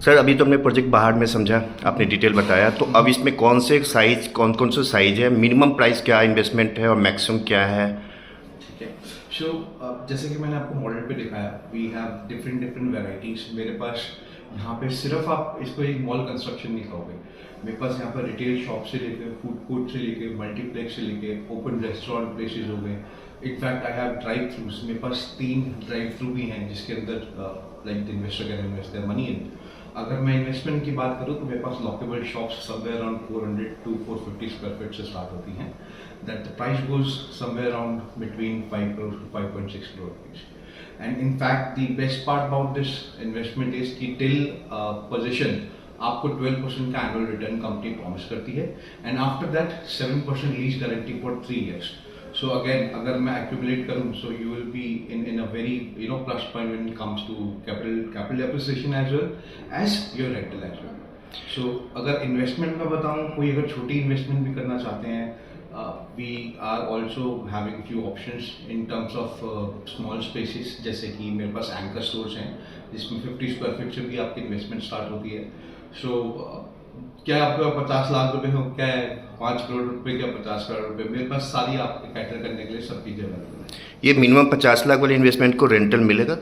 Sir अभी तो हमने प्रोजेक्ट बाहर में समझा, आपने डिटेल बताया, तो अब इसमें कौन से साइज, कौन कौन से साइज है, मिनिमम प्राइस क्या इन्वेस्टमेंट है और मैक्सिमम क्या है? ठीक है। सो जैसे कि मैंने आपको मॉडल पे दिखाया, वी हैव डिफरेंट वैराइटीज। मेरे पास यहाँ पे सिर्फ आप इसको एक मॉल कंस्ट्रक्शन नहीं खाओगे। मेरे पास यहाँ पर रिटेल शॉप से लेकर फूड कोर्ट से लेकर मल्टीप्लेक्स से लेकर ओपन रेस्टोरेंट प्लेसेस हो गए। In fact I have drive throughs, मेरे पास 3 ड्राइव थ्रू भी हैं जिसके अंदर like the investor can invest their money in. अगर मैं इन्वेस्टमेंट की बात करूँ तो मेरे पास lockable shops somewhere around 400 to 450 square feet से स्टार्ट होती हैं। That the price goes somewhere around between 5 crore to 5.6 crore rupees. And in fact the best part about this investment is कि till possession आपको 12% का annual return company promise करती है, and after that 7% lease guarantee for 3 years. So again, अगर मैं accumulate करूँ, so you will be in a very plus point when it comes to capital appreciation as well as your rental as well. So अगर investment में बताऊँ, कोई अगर छोटी investment भी करना चाहते हैं, we are also having few options in terms of small spaces, जैसे कि मेरे पास anchor stores हैं जिसमें 50 स्क्वायर फीट से भी आपकी इन्वेस्टमेंट स्टार्ट होती है। सो क्या आपका 50 लाख रुपए हो, क्या है 5 करोड़ रुपए, क्या 50 करोड़ रुपए, मेरे पास सारी आपके कैटर करने के लिए सब चीज़ें अवेलेबल है। ये मिनिमम 50 लाख वाली इन्वेस्टमेंट को रेंटल मिलेगा?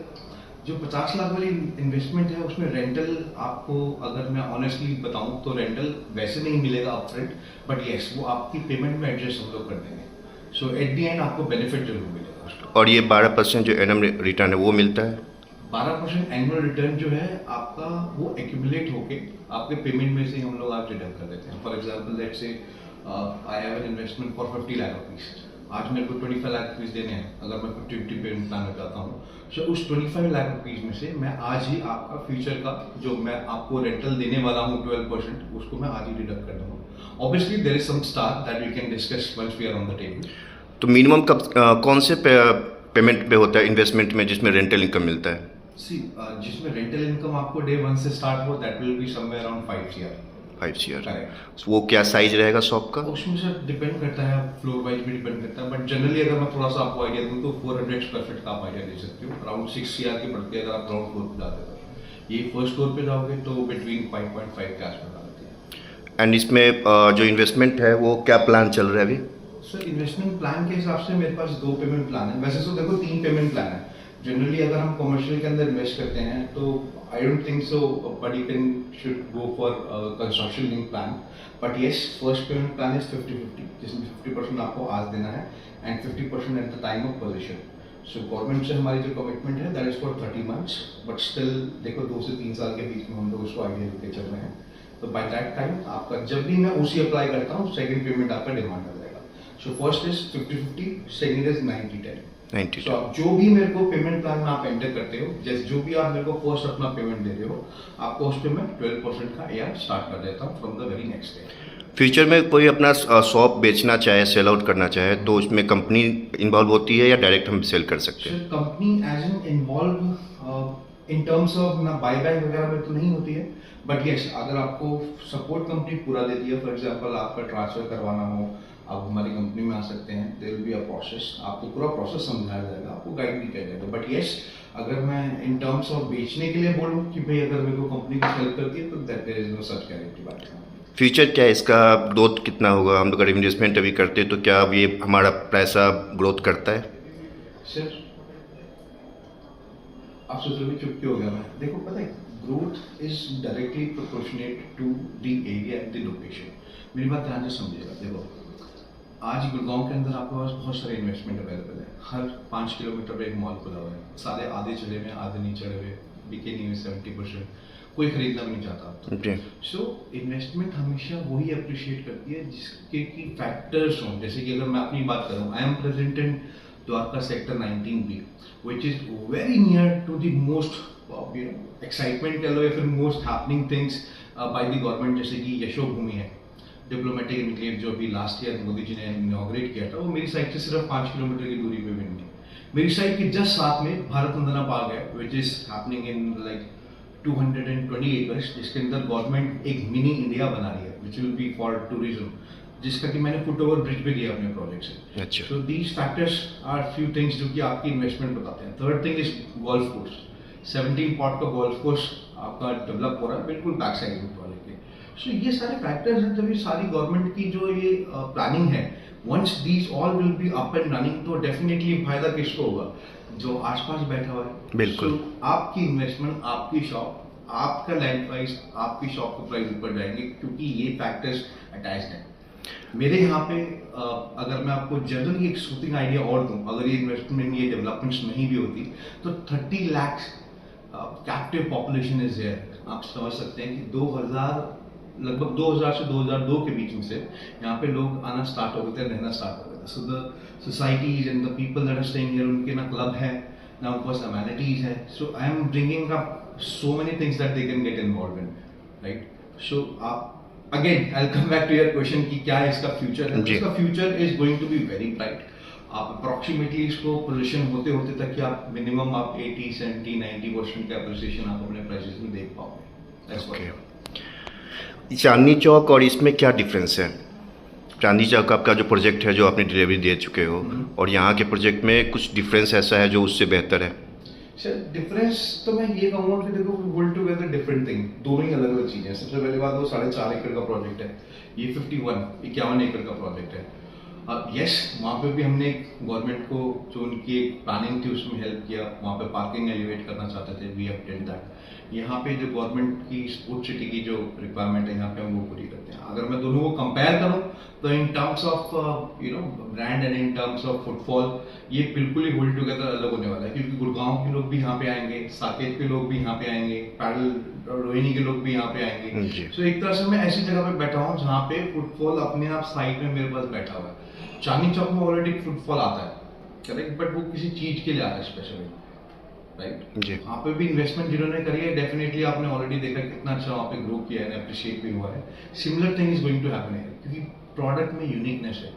जो 50 लाख वाली इन्वेस्टमेंट है उसमें रेंटल आपको, अगर मैं ऑनेस्टली बताऊं तो रेंटल वैसे नहीं मिलेगा अपफ्रंट, बट यस वो आपकी पेमेंट में एडजस्ट हम लोग कर देंगे। सो एट दी एंड आपको बेनिफिट जरूर मिलेगा। और ये 12% जो एनम रिटर्न है वो मिलता है? 12% एनुअल रिटर्न जो है आपका वो एक्यूमुलेट होके आपके पेमेंट में से हम लोग आप डिडक्ट कर देते हैं। For example let's say I have an investment for 50 lakh rupees, आज मेरे को 25 लाख रुपीस देने हैं, अगर मैं 50-50 पेमेंट प्लान में जाता हूँ, सो उस 25 लाख रुपीस में से मैं आज ही आपका फ्यूचर का जो मैं आपको रेंटल देने वाला हूँ 12%, उसको मैं आज ही डिडक्ट कर दूँगा। Obviously there is some star that we can discuss once we are on the table. तो मिनिमम कब कौन से पेमेंट पे होता है इन्वेस्टमेंट में जिसमें रेंटल इनकम मिलता है? जिसमें रेंटल इनकम आपको डे 1 से स्टार्ट हो, that will be somewhere around 5 CR। 5 CR। Correct. वो क्या साइज रहेगा शॉप का? उसमें सर डिपेंड करता है, फ्लोर वाइज भी डिपेंड करता है, बट जनरली अगर मैं थोड़ा सा आपको आइडिया दूं तो 400 स्क्वायर फीट का आप आइडिया दे सकते हो। अराउंड 6 CR के बढ़ते अगर आप ग्राउंड फ्लोर पे जाते हो, ये फर्स्ट फ्लोर पे जाओगे तो बिटवीन 5.5 के आसपास आती है। एंड इसमें जो इन्वेस्टमेंट है वो क्या प्लान चल रहा है अभी? सर इन्वेस्टमेंट प्लान के हिसाब से मेरे पास 2 पेमेंट प्लान है। वैसे तो देखो 3 पेमेंट प्लान है। जनरली अगर हम कमर्शियल के अंदर इन्वेस्ट करते हैं तो I don't think so but you can should go for construction link plan, but yes first payment plan is 50-50, जिसमें 50% आपको आज देना है and 50% eight the time of position. So government से हमारी जो कमिटमेंट है that is for 30 months, but still देखो 2 से 3 साल के बीच में हम लोग उसको आइडिया लेके चल रहे हैं। तो बाय दैट टाइम आपका जब भी मैं OC अप्लाई करता हूँ, सेकंड पेमेंट आपका डिमांड आ जाएगा। So first is 50-50, second is 90-10। तो आप जो भी मेरे को पेमेंट प्लान में आप एंटर करते हो, जैसे जो भी आप मेरे को फर्स्ट अपना पेमेंट दे रहे हो, आपको उस पे मैं 12% का AR स्टार्ट कर देता हूँ from the very next day. Future में कोई अपना शॉप बेचना चाहे, सेल आउट करना चाहे, तो उसमें कंपनी इन्वॉल्व होती है या डायरेक्ट हम सेल कर सकते हैं? Company as an involve in terms of ना बाय बैक वगैरह में तो नहीं होती है, बट यस अगर आपको सपोर्ट कंपनी पूरा देती है, फॉर एग्जांपल आपका ट्रांसफर करवाना हो, आप हमारी कंपनी में आ सकते हैं। There will be a process, आपको पूरा प्रोसेस समझाया जाएगा, आपको गाइड भी किया जाएगा। बट यस अगर मैं इन टर्म्स ऑफ बेचने के लिए बोलूँ कि भाई अगर मेरे को कंपनी कुछ हेल्प करती है तो that there is no such guarantee बात है। फ्यूचर क्या है इसका, ग्रोथ कितना होगा? हम अगर इन्वेस्टमेंट अभी करते हैं तो क्या अब ये हमारा पैसा ग्रोथ करता है? सर आप सोच रहे हो चुप क्यों हो गया मैं? देखो पता है growth is directly proportionate to the area and the location. मेरी बात ध्यान से समझिएगा। देखो आज गुड़गांव के अंदर आपके पास बहुत सारे इन्वेस्टमेंट अवेलेबल है, हर 5 किलोमीटर पे एक मॉल खुला हुआ है, सारे आधे चढ़े हुए आधे नहीं चढ़े हुए, बिके नहीं हुए 70%, कोई खरीदना भी नहीं चाहता। सो इन्वेस्टमेंट हमेशा वही अप्रिशिएट करती है जिसके की फैक्टर्स हों। जैसे कि अगर मैं अपनी बात करूँ, I am present in Dwarka sector 19B, which is very near to the most excitement कह लो या फिर most happening things by the government, जैसे कि यशोभूमि है, डिप्लोमेटिक एनक्लेव जो अभी लास्ट ईयर मोदी जी ने इनॉग्रेट किया था, वो मेरी साइड से सिर्फ 5 किलोमीटर की दूरी पे भी नहीं। मेरी साइड के जस्ट साथ में भारत वंदना पार्क है, which is happening in like 220 acres, जिसके अंदर गवर्नमेंट एक मिनी इंडिया बना रही है, which will be for tourism. जिसका कि मैंने फुट ओवर ब्रिज भी दिया अपने प्रोजेक्ट से। अच्छा। So these factors are few things जो कि आपकी इन्वेस्टमेंट बताते हैं। Third thing is golf course. 17 पॉट का गोल्फ कोर्स आपका डेवलप हो रहा है बिल्कुल बैक साइड में प्रोजेक्ट के। सो ये सारे फैक्टर्स हैं, जब ये सारी गवर्नमेंट की जो ये प्लानिंग है, once these all will be up and running, तो डेफिनेटली फायदा किसको होगा? जो आसपास बैठा हुआ है। बिल्कुल। So, आपकी इन्वेस्टमेंट, आपकी शॉप, आपका लैंड प्राइस, आपकी शॉप का प्राइस ऊपर जाएंगे, क्योंकि ये फैक्टर्स अटैच्ड हैं। मेरे यहाँ पे अगर मैं आपको जनरली एक सूथिंग आइडिया और दूं, अगर ये इन्वेस्टमेंट, ये डेवलपमेंट्स नहीं भी होती, तो 30 lakh captive population is there. आप समझ सकते हैं कि 2000, लगभग 2000 से 2002 के बीच में से यहाँ पे लोग आना स्टार्ट हो गए थे, रहना स्टार्ट हो गए थे। So the societies and the people that are staying here, उनके ना क्लब है, ना उनके पास अमेनिटीज है। So I am bringing up so many things that they can get involve in, right? So आप again I come back to your question कि क्या इसका फ्यूचर है। इसका future is going to be very bright. आप approximately इसको position होते होते तक कि आप मिनिमम आप 80, 70, 90% का अप्रिसिएशन आप अपने प्राइसेस में देख पाओगे। That's what. चांदनी चौक और इसमें क्या डिफरेंस है? चांदनी चौक आपका जो प्रोजेक्ट है, जो आपने डिलीवरी दे चुके हो, और यहाँ के प्रोजेक्ट में कुछ डिफरेंस ऐसा है जो उससे बेहतर है? सर डिफरेंस तो मैं ये कहूँगा कि देखो, होल्ड टुगेदर डिफरेंट थिंग, दोनों ही अलग अलग चीज़ें हैं। सबसे पहली बात, वो 4.5 एकड़ का प्रोजेक्ट है, ये 51 एकड़ का प्रोजेक्ट है। यस, वहाँ पे भी हमने गवर्नमेंट को जो उनकी एक प्लानिंग थी उसमें हेल्प किया। वहाँ पे पार्किंग एलिवेट करना चाहते थे, वी हैव डन दैट। यहाँ पे जो गवर्नमेंट की स्पोर्ट्स सिटी की जो रिक्वायरमेंट है, यहाँ पे हम वो पूरी करते हैं। अगर मैं दोनों को कंपेयर करूँ तो इन terms of brand and in terms of footfall, ये बिल्कुल ही होल्ड टुगेदर अलग होने वाला है, क्योंकि गुड़गांव के लोग भी यहाँ पे आएंगे, साकेत के लोग भी यहाँ पे आएंगे, पैडल रोहिणी के लोग भी यहाँ पे आएंगे। सो एक तरह से मैं ऐसी जगह पे बैठा हूँ जहाँ पे फुटफॉल अपने आप साइड में मेरे पास बैठा हुआ है। चांदनी चौक में ऑलरेडी फुटफॉल आता है, करेक्ट, बट वो किसी चीज के लिए आ रहा है स्पेशली, राइट? वहाँ पे भी इन्वेस्टमेंट जिन्होंने करी है, डेफिनेटली आपने ऑलरेडी देखा कितना अच्छा वहाँ पे ग्रो किया है, अप्रिशिएट भी हुआ है। Similar thing is going to happen है, क्योंकि प्रोडक्ट में यूनिकनेस है।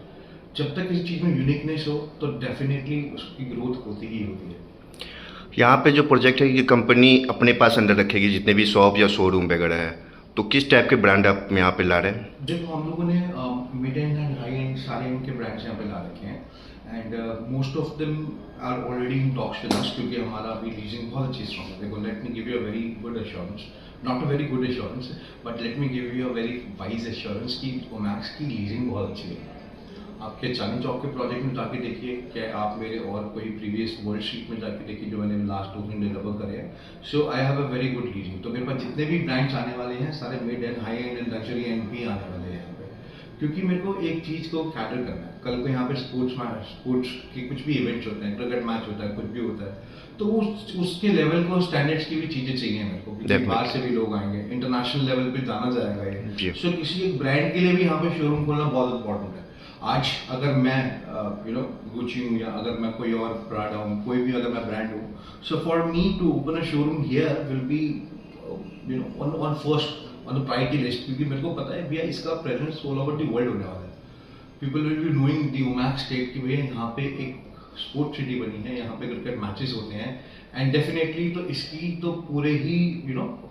जब तक किसी चीज में यूनिकनेस हो तो डेफिनेटली उसकी ग्रोथ होती ही होती है। यहाँ पे जो प्रोजेक्ट है, ये कंपनी अपने पास अंडर रखेगी जितने भी शॉप या शोरूम वगैरह है, तो किस टाइप के ब्रांड आप यहाँ पे ला रहे हैं? देखो, हम लोगों ने mid end and high end सारे इनके ब्रांड्स यहाँ पे ला रखे हैं, and most of them are already in talks with us, क्योंकि हमारा अभी लीजिंग बहुत अच्छी स्ट्रॉन्ग है। देखो, let me give you a very good assurance, not a very good assurance, but let me give you a very wise assurance कि ओमैक्स की leasing बहुत अच्छी है। आपके चांदनी चौक के प्रोजेक्ट में जाके देखिए, क्या आप मेरे और कोई प्रीवियस वर्ल्ड शीट में जाके देखिए जो मैंने लास्ट 2 दिन डेवलप करे हैं। So I have a very good leasing. तो मेरे पास जितने भी ब्रांड्स आने वाले हैं, सारे mid and high and and luxury and भी आने वाले हैं यहाँ पे, क्योंकि मेरे को एक चीज़ को कैटर करना है। कल को यहाँ पे स्पोर्ट्स के कुछ भी इवेंट्स होते हैं, क्रिकेट मैच होता है, कुछ भी होता है, तो उसके लेवल को स्टैंडर्ड्स की भी चीज़ें चाहिए मेरे को, क्योंकि बाहर से भी लोग आएंगे, इंटरनेशनल लेवल पे जाना जाएगा ये। सो किसी एक ब्रांड के लिए भी यहाँ पे शोरूम खोलना बहुत इंपॉर्टेंट है। आज अगर मैं गुची हूँ, या अगर मैं कोई और प्राडा हूँ, कोई भी अगर मैं ब्रांड हूँ, so for me to open a showroom here will be on first on the priority list, क्योंकि मेरे को पता है भैया इसका presence all over the world होने वाला है। People will be knowing the Omaxe state कि भैया यहाँ पे एक स्पोर्ट्स सिटी बनी है, यहाँ पे क्रिकेट मैचेस होते हैं, एंड डेफिनेटली तो इसकी तो पूरे ही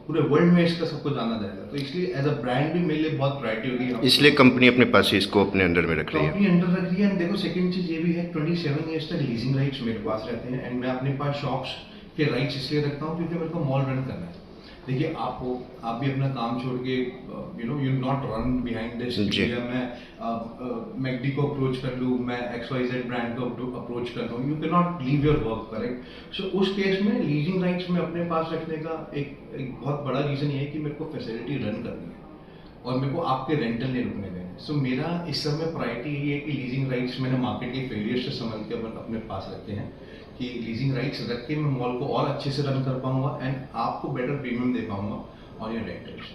पूरे वर्ल्ड में इसका सबको जाना जाएगा। तो इसलिए एज अ ब्रांड भी मेरे लिए बहुत प्रायोरिटी होगी, इसलिए कंपनी अपने पास ही इसको अपने अंडर में रख रही है। कंपनी अंडर रख रही है। एंड देखो, सेकंड चीज ये भी है, 27 ईयर्स तक लीजिंग राइट्स मेरे पास रहते हैं, एंड मैं अपने पास शॉप्स के राइट्स इसलिए रखता हूँ क्योंकि मेरे को मॉल रन करना है। देखिए, आप भी अपना काम छोड़ के you not run behind this, मैं मैकडी को अप्रोच कर लूँ, मैं XYZ ब्रांड को अप्रोच कर लूँ, you can not leave your work, correct? So उस केस में लीजिंग राइट्स में अपने पास रखने का एक बहुत बड़ा रीज़न ये है कि मेरे को फैसिलिटी रन करनी है और मेरे को आपके रेंटल नहीं रुकने देने। सो मेरा इस समय प्रायोरिटी यही है कि लीजिंग राइट्स मैंने मार्केट के फेलियर से संभल के अपने पास रखे हैं, कि लीजिंग राइट्स रख के मैं मॉल को और अच्छे से रन कर पाऊंगा एंड आपको बेटर प्रीमियम दे पाऊंगा और ये रेंटल्स।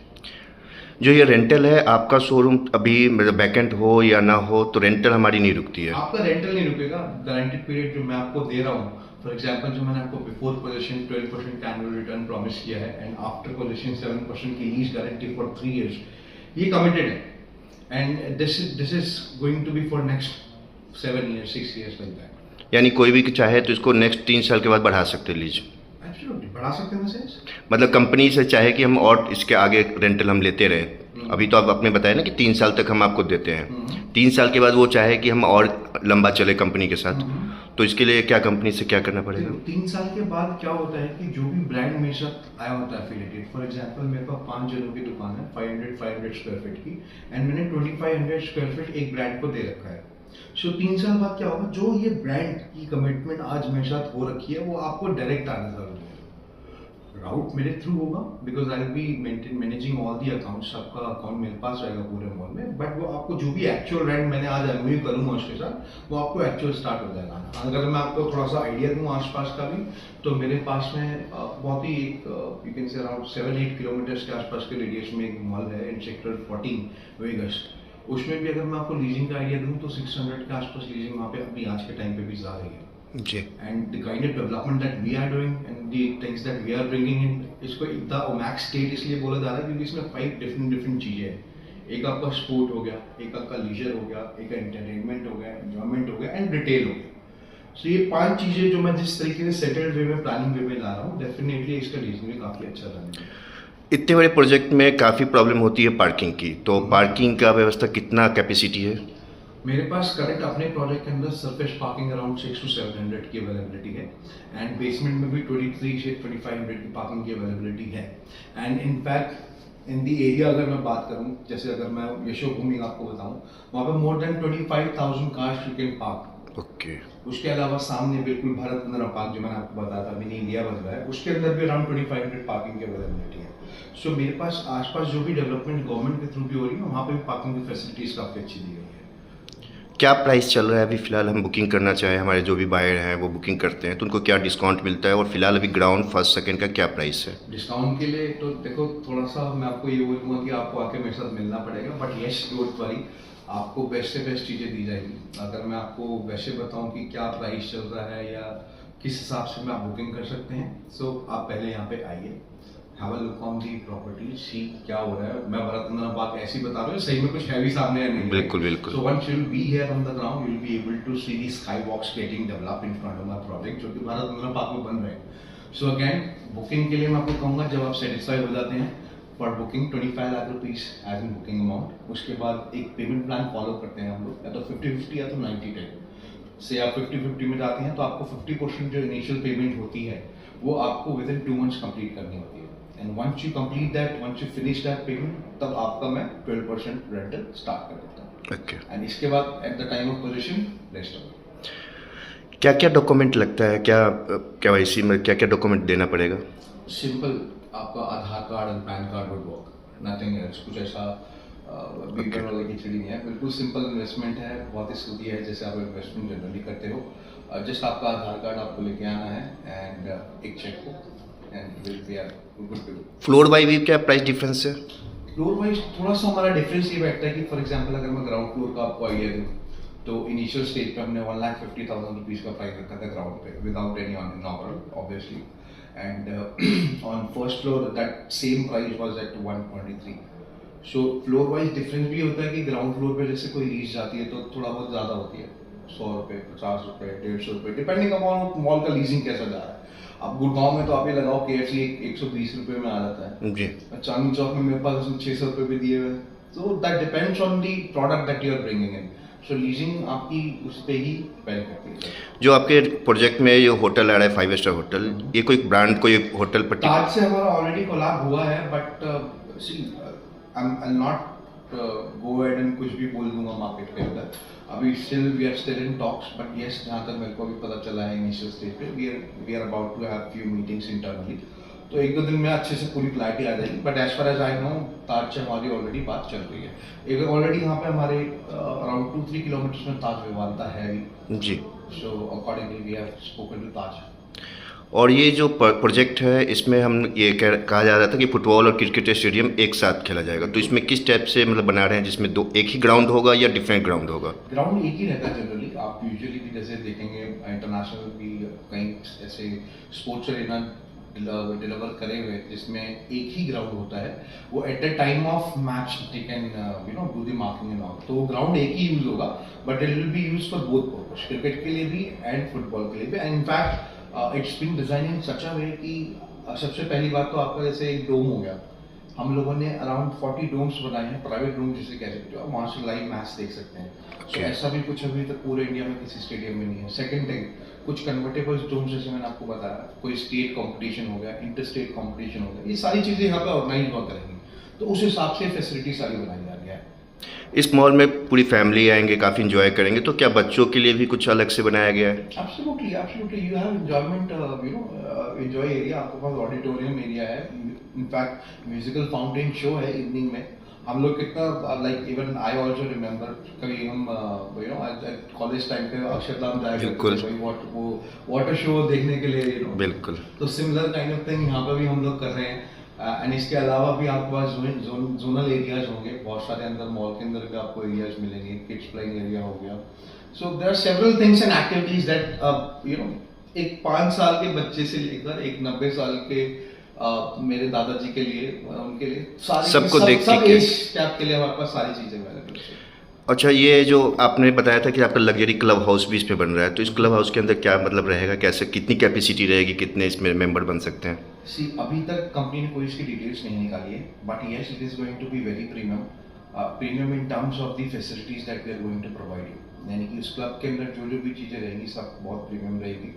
जो ये रेंटल है, आपका शोरूम अभी मतलब बैकेंड हो या ना हो तो रेंटल हमारी नहीं रुकती है? आपका रेंटल नहीं रुकेगा। गारंटेड पीरियड जो मैं आपको दे रहा हूँ, फॉर एग्जाम्पल जो मैंने आपको before position 12% annual return promise किया है, एंड आफ्टर पोजीशन 7% की लीज गारंटी फॉर 3 years, ये कमिटेड है, and this is going to be for next 7 years 6 years like that. यानी कोई भी चाहे तो इसको नेक्स्ट 3 साल के बाद बढ़ा सकते हैं लीज? एब्सोल्युटली बढ़ा सकते हैं। मतलब कंपनी से चाहे कि हम और इसके आगे रेंटल हम लेते रहे अभी तो आप आपने बताया ना कि 3 साल तक हम आपको देते हैं, हम्म। 3 साल के बाद वो चाहे कि हम और लंबा चले कंपनी के साथ, हम्म। तो इसके लिए क्या कंपनी से क्या करना पड़ेगा? देखो, 3 साल के बाद क्या होता है कि जो भी ब्रांड मेरे साथ आया होता है एफिलिएटेड, फॉर एग्जांपल मेरे पास 5 जनों की दुकान है 500 स्क्वायर फीट की, एंड मैंने 2500 स्क्वायर फीट एक ब्रांड को दे रखा है। सो 3 साल बाद क्या होगा, जो ये ब्रांड की कमिटमेंट आज मेरे साथ हो रखी है वो आपको डायरेक्ट आना जरूरी है। राउट मेरे थ्रू होगा, because I will be managing all the accounts, आपका अकाउंट मेरे पास रहेगा पूरे मॉल में, बट वो आपको जो भी एक्चुअल रेंट मैंने आज एमओयू करूंगा उसके साथ, वो आपको एक्चुअल स्टार्ट हो जाएगा। अगर मैं आपको थोड़ा सा आइडिया दूं आसपास का भी, तो मेरे पास में बहुत ही एक you can say around 7-8 kilometres के आसपास के रेडियस में एक मॉल है इन सेक्टर 14 वेगस। उसमें भी अगर मैं आपको लीजिंग का आइडिया दूं तो 600 के आसपास लीजिंग वहाँ पे अभी आज के टाइम पे भी जा रही है। जी। And the kind of development that we are doing and the things that we are bringing in, इसको द ओमैक्स स्टेट इसलिए बोला जा रहा है क्योंकि इसमें 5 डिफरेंट चीज़ें हैं। एक आपका स्पोर्ट हो गया, एक आपका लीजर हो गया, एक एंटरटेनमेंट हो गया, एंजॉयमेंट हो गया एंड रिटेल हो गया। सो ये 5 चीज़ें जो मैं जिस तरीके से सेटल्ड वे में प्लानिंग वे में ला रहा हूँ, डेफिनेटली इसका रीजन भी काफ़ी अच्छा रहने है। इतने बड़े प्रोजेक्ट में काफ़ी प्रॉब्लम होती है पार्किंग की, तो पार्किंग का व्यवस्था कितना कैपेसिटी है? मेरे पास करंट अपने प्रोजेक्ट के अंदर सरफेस पार्किंग अराउंड 600 to 700 की अवेलेबिलिटी है, एंड बेसमेंट में भी 2300 से 2500 की पार्किंग की अवेलेबिलिटी है। And in fact in the area अगर मैं बात करूं, जैसे अगर मैं यशोभूमि आपको बताऊं, वहाँ पे more than 25,000 cars you can park. Okay. उसके अलावा सामने बिल्कुल भारत नंदन पार्क जो मैंने आपको बताया था मिनी इंडिया बन रहा है, उसके अंदर भी अराउंड 2500 पार्किंग की अवेलेबिलिटी है। सो मेरे पास आसपास जो भी डेवलपमेंट गवर्नमेंट के थ्रू भी हो रही है, वहाँ पे भी पार्किंग की फैसिलिटीज काफ़ी अच्छी दी गई है। क्या प्राइस चल रहा है अभी फ़िलहाल? हम बुकिंग करना चाहें, हमारे जो भी बायर हैं वो बुकिंग करते हैं, तो उनको क्या डिस्काउंट मिलता है, और फिलहाल अभी ग्राउंड फर्स्ट सेकंड का क्या प्राइस है? डिस्काउंट के लिए तो देखो, थोड़ा सा मैं आपको ये बोलूँगा कि आपको आके मेरे साथ मिलना पड़ेगा, बट यस डोंट वरी, आपको बेस्ट से बेस्ट चीज़ें दी जाएगी। अगर मैं आपको वैसे बताऊँ कि क्या प्राइस चल रहा है या किस हिसाब से मैं आप बुकिंग कर सकते हैं, सो आप पहले यहाँ पे आइए, have a look on the property, see क्या हो रहा है। मैं भरत नंदन बात ऐसी बता रहा हूँ, सही में कुछ हैवी सामने नहीं है। बिल्कुल बिल्कुल। So once you will be here on the ground, you will be able to see the sky walks getting develop in front of my project, जो कि भारत नंदन पार्क में बन रहे हैं। सो अगेन, बुकिंग के लिए मैं आपको कहूँगा, जब आप सेटिस्फाई हो जाते हैं for booking 25 lakh rupees as in booking amount, उसके बाद एक पेमेंट प्लान फॉलो करते हैं हम लोग, या तो 50-50 या तो 90-10 से। आप 50-50 में जाते हैं तो आपको 50% जो इनिशियल पेमेंट होती है वो आपको विद इन 2 मंथ्स कंप्लीट करनी होती है, and once you complete that, once you finish that payment, तब आपका मैं 12% रेंटल स्टार्ट कर देता हूँ। ओके। एंड इसके बाद eight the time of position rest of क्या क्या डॉक्यूमेंट लगता है, क्या KYC में क्या क्या डॉक्यूमेंट देना पड़ेगा? सिंपल, आपका Aadhaar card and PAN card would work, nothing else. कुछ ऐसा बीटर वाला खिचड़ी नहीं है, बिल्कुल सिंपल इन्वेस्टमेंट है, बहुत ही सीधी है, जैसे आप इन्वेस्टमेंट जनरली करते हो। जस्ट आपका आधार कार्ड आपको लेके आना है एंड एक check book, and will be good to go. Floor by भी क्या प्राइस डिफरेंस है? फ्लोर वाइज थोड़ा सा हमारा डिफरेंस ये बैठता है कि फॉर एग्जांपल अगर मैं ग्राउंड फ्लोर का आपको आइडिया दूँ, तो इनिशियल स्टेज पे हमने 1,50,000 रुपीज़ का प्राइस रखा था ग्राउंड पे, without any inaugural obviously, and on first floor that same price was at 123। So floor wise difference भी होता है कि ग्राउंड फ्लोर पे जैसे कोई रीच जाती है तो थोड़ा बहुत ज़्यादा होती है, 100 रुपये, 50 रुपये, 150 रुपये, डिपेंडिंग अपॉन मॉल का लीजिंग कैसा जा रहा है। अब गुड़गांव में तो आप ये लगाओ KFC 120 रुपये में आ जाता है जी। चांदनी चौक में मेरे पास 600 रुपये भी दिए हुए हैं। So that depends on the product that you are bringing in. So leasing आपकी उस पर ही डिपेंड करती है। जो आपके प्रोजेक्ट में ये होटल आ रहा है 5 स्टार होटल, ये कोई ब्रांड कोई होटल पर ताज से हमारा ऑलरेडी कोलैब हुआ है, but see I not go ahead and कुछ भी बोल दूंगा मार्केट के अंदर। अभी we are still in talks, but yes, जहाँ तक मेरे को भी पता चला है इनिशियल स्टेज पे, we are about to have few meetings internally, तो 1-2 दिन में अच्छे से पूरी क्लैरिटी आ जाएगी। But as far as I know, Taj से हमारी ऑलरेडी बात चल रही है। एक ऑलरेडी यहाँ पे हमारे अराउंड 2-3 किलोमीटर्स में ताज विवांता है अभी जी। So accordingly we have spoken to Taj. और ये जो प्रोजेक्ट है, इसमें हम ये कहा जा रहा था कि फुटबॉल और क्रिकेट स्टेडियम एक साथ खेला जाएगा, तो इसमें किस टाइप से मतलब बना रहे हैं, जिसमें एक ही ग्राउंड होगा या डिफरेंट ग्राउंड होगा? ग्राउंड एक ही रहता है जनरली। आप यूजुअली भी जैसे देखेंगे इंटरनेशनल भी कहीं ऐसे स्पोर्ट्स अरेना डिलीवर करे हुए जिसमें एक ही ग्राउंड होता है, वो at the time of match they can you know do the marking and all, तो ग्राउंड एक ही यूज होगा, but it will be use for both purpose, cricket के लिए भी एंड फुटबॉल के लिए भी। And in fact it's been design in such a way कि सबसे पहली बात तो आपका जैसे एक डोम हो गया, हम लोगों ने अराउंड 40 डोम्स बनाए हैं, प्राइवेट रूम जिसे कह सकते हो, आप वहाँ से लाइव मैच देख सकते हैं। तो ऐसा भी कुछ अभी तक पूरे इंडिया में किसी स्टेडियम में नहीं है। सेकंड थिंग, कुछ कन्वर्टेबल डोम्स जैसे मैंने आपको बताया, कोई स्टेट कंपटीशन हो गया, इंटर स्टेट कंपटीशन हो गया, ये सारी चीज़ें यहाँ पे ऑर्गेनाइज हुआ करेंगी, तो उस हिसाब से फैसिलिटी सारी बनाई जा रही है। इस मॉल में पूरी फैमिली आएंगे, काफ़ी इंजॉय करेंगे, तो क्या बच्चों के लिए भी कुछ अलग से बनाया गया है? Absolutely, absolutely, you have enjoyment, enjoy area, आपके पास ऑडिटोरियम एरिया है, इनफैक्ट म्यूजिकल फाउंटेन शो है इवनिंग में। हम लोग कितना like even I also remember, कभी हम कॉलेज टाइम पे अक्षरधाम जाया बिल्कुल। करते थे वो वाटर शो देखने के लिए, बिल्कुल। तो सिमिलर काइंड ऑफ थिंग यहाँ पर भी हम लोग कर रहे हैं। एंड इसके अलावा भी आपके पास जोनल एरियाज होंगे बहुत सारे, अंदर मॉल के अंदर भी आपको एरियाज मिलेंगे, किड्स प्लेइंग एरिया हो गया। So there are several things and activities that एक 5 साल के बच्चे से लेकर एक 90 साल के मेरे दादाजी के लिए, उनके लिए सारी सबको देख सब के। एज कैप के लिए हमारे पास सारी चीजें अवेलेबल है। अच्छा, ये जो आपने बताया था कि आपका लग्जरी क्लब हाउस भी इसमें बन रहा है, तो इस क्लब हाउस के अंदर क्या मतलब रहेगा, कैसे, कितनी कैपेसिटी रहेगी, कितने इसमें मेंबर बन सकते हैं? सी, अभी तक कंपनी ने कोई इसकी डिटेल्स नहीं निकाली है, but yes it is going to be very premium, premium in terms of the facilities that we are going to provide you. यानी कि उस क्लब के अंदर जो जो भी चीज़ें रहेंगी सब बहुत प्रीमियम रहेगी।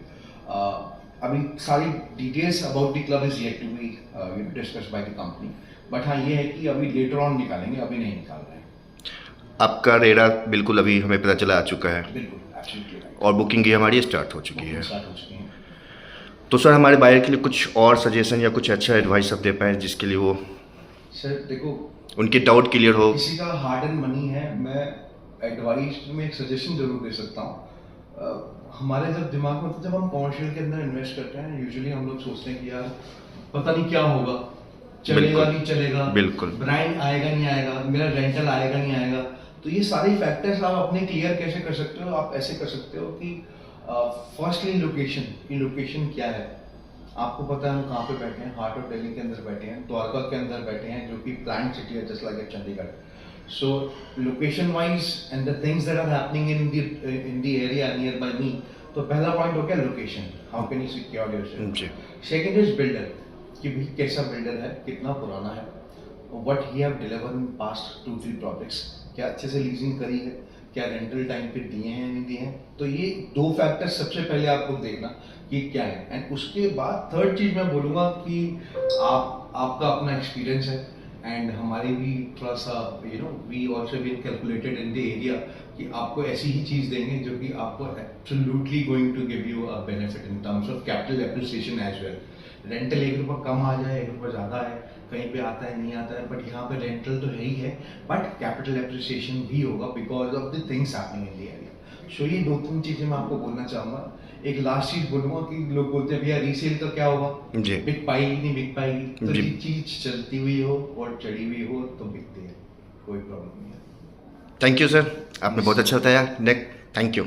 अभी सारी details about the club is yet to be discussed by the company, but हाँ ये है कि अभी लेटर ऑन निकालेंगे, अभी नहीं निकाल रहे हैं। आपका रेडा बिल्कुल अभी हमें पता चला आ चुका है, बिल्कुल, एब्सोल्युटली राइट, और बुकिंग भी हमारी स्टार्ट हो चुकी है। स्टार्ट हो चुकी है। तो सर, हमारे बायर के लिए कुछ और सजेशन या कुछ अच्छा एडवाइस आप दे पाएँ जिसके लिए वो सर देखो, उनके डाउट क्लियर हो? किसी का हार्ड एंड मनी है, मैं एडवाइस में एक सजेशन जरूर दे सकता हूँ। हमारे जब दिमाग में, जब हम कॉमर्शियल के अंदर इन्वेस्ट करते हैं, यूजुअली हम लोग सोचते हैं कि यार पता नहीं क्या होगा, चलेगा बिल्कुल, नहीं चलेगा, बिल्कुल। ब्रांड आएगा नहीं आएगा, मेरा रेंटल आएगा नहीं आएगा। तो ये सारे फैक्टर्स आप अपने क्लियर कैसे कर सकते हो? आप ऐसे कर सकते हो कि फर्स्टली लोकेशन, की लोकेशन क्या है, आपको पता है हम कहाँ पे बैठे हैं, हार्ट ऑफ दिल्ली के अंदर बैठे हैं, द्वारका के अंदर बैठे हैं, जो कि प्लांट सिटी है just like Chandigarh. So location wise and the things that are happening in the area near by me, तो पहला पॉइंट हो गया location, how can you secure yourself. जी। सेकंड इज बिल्डर, कि भाई कैसा बिल्डर है, कितना पुराना है, what he have delivered in past 2-3 projects, क्या अच्छे से लीजिंग करी है, क्या रेंटल टाइम पे दिए हैं नहीं दिए हैं। तो ये 2 फैक्टर सबसे पहले आपको देखना कि क्या है। एंड उसके बाद थर्ड चीज मैं बोलूँगा कि आपका अपना एक्सपीरियंस है, एंड हमारे भी थोड़ा सा we also been calculated in the area कि आपको ऐसी ही चीज़ देंगे जो कि आपको absolutely going to give you a benefit in terms of capital appreciation as well. Rental 1 रुपया कम आ जाए, 1 रुपया ज़्यादा है, कहीं पे आता है नहीं आता है, बट यहाँ पे रेंटल तो है ही है, बट कैपिटल एप्रिसिएशन भी होगा because of the things happening in the area. So ये 2-3 चीज़ें मैं आपको बोलना चाहूँगा। एक लास्ट चीज़ बोलूँगा कि लोग बोलते हैं भैया रीसेल का क्या होगा, जी। बिक पाएगी नहीं बिक पाएगी, तो जी। ये चीज़ चलती हुई हो और चढ़ी हुई हो तो बिकती है, कोई प्रॉब्लम नहीं है। थैंक यू सर, आपने बहुत अच्छा बताया। Next, thank you.